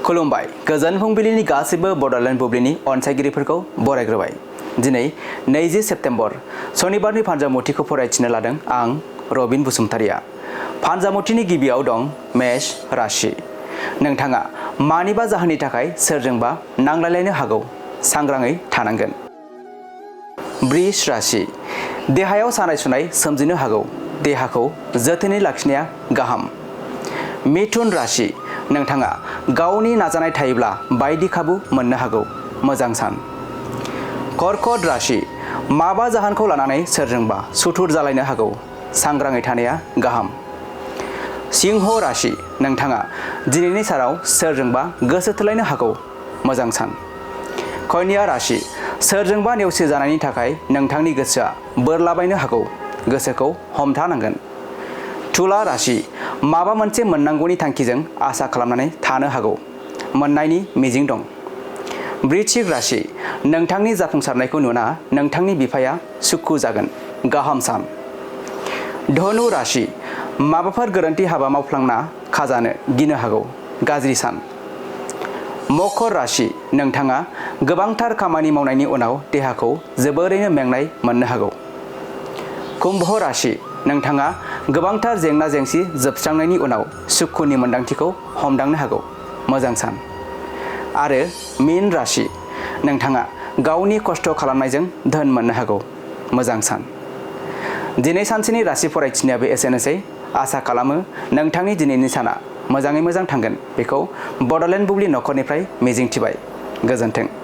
खुलुमबाय गोजोन फुंबिलिनि गासिबो बड'लेण्ड बुब्लिनि अनसायगिरिफोरखौ बरायग्रोबाय। दिनै 20 सेप्तेम्बर सनिबारनि फानजामुथिखौ फरायथिनो लादों आं रबिन बसुमतारिया। फानजामुथिनि गिबियाव दं मेष राशि। नोंथाङा मानिबा जाहोननि थाखाय सोरजोंबा नांलायलायनो हागौ, सांग्राङै थानांगोन। वृष राशि। देहायाव सानाय सुनाय सोमजिनो हागौ, देहाखौ जोथोनै लाखिनाया गाहाम। मिथुन राशि। नोंथाङा गावनि नाजानाय थायोब्ला बायदि खाबु मोननो हागौ, मोजां सान। कर्कट राशि। माबा जाहोनखौ लानानै सोरजोंबा सुथुर जालायनो हागौ, सांग्राङै थानाया गाहाम। सिंह राशि। नोंथाङा दिनैनि सानाव सोरजोंबा गोसो थोलायनो हागौ, मोजां सान। कन्या राशि। सोरजोंबा नेवसिजानायनि थाखाय नोंथांनि गोसोआ बोरलाबायनो हागौ, गोसोखौ हमथानांगोन। तुला राशि। माबा मोनसे मोननांगौनि थांखिजों आसा खालामनानै थानो हागौ, मोननायनि मिजिं दं। वृश्चिक राशि। नोंथांनि जाफुंसारनायखौ नुना नोंथांनि बिफाया सुखु जागोन, गाहाम सान। धनु राशि। माबाफोर गोरोन्थि हाबा मावफ्लांना खाजानो गिनो हागौ, गाज्रि सान। मकर राशि। नोंथाङा गोबांथार खामानि मावनायनि उनाव देहाखौ जोबोरैनो मेंनाय मोननो हागौ। कुम्भ राशि। नोंथाङा गोबांथार जेंना जेंसि जोबस्रांनायनि उनाव सुखुनि मोन्दांथिखौ हमदांनो हागौ, मोजां सान। आरो मीन राशि। नोंथाङा गावनि खस्थ' खालामनायजों धोन मोननो हागौ, मोजां सान। दिनै सानसेनि राशि फरायथिनायाबो एसेनोसै। आसा खालामो नोंथांनि दिनैनि साना मोजाङै मोजां थांगोन, बेखौ बड'लेण्ड बुब्लि नखरनिफ्राय मिजिंथिबाय। गोजोन्थों।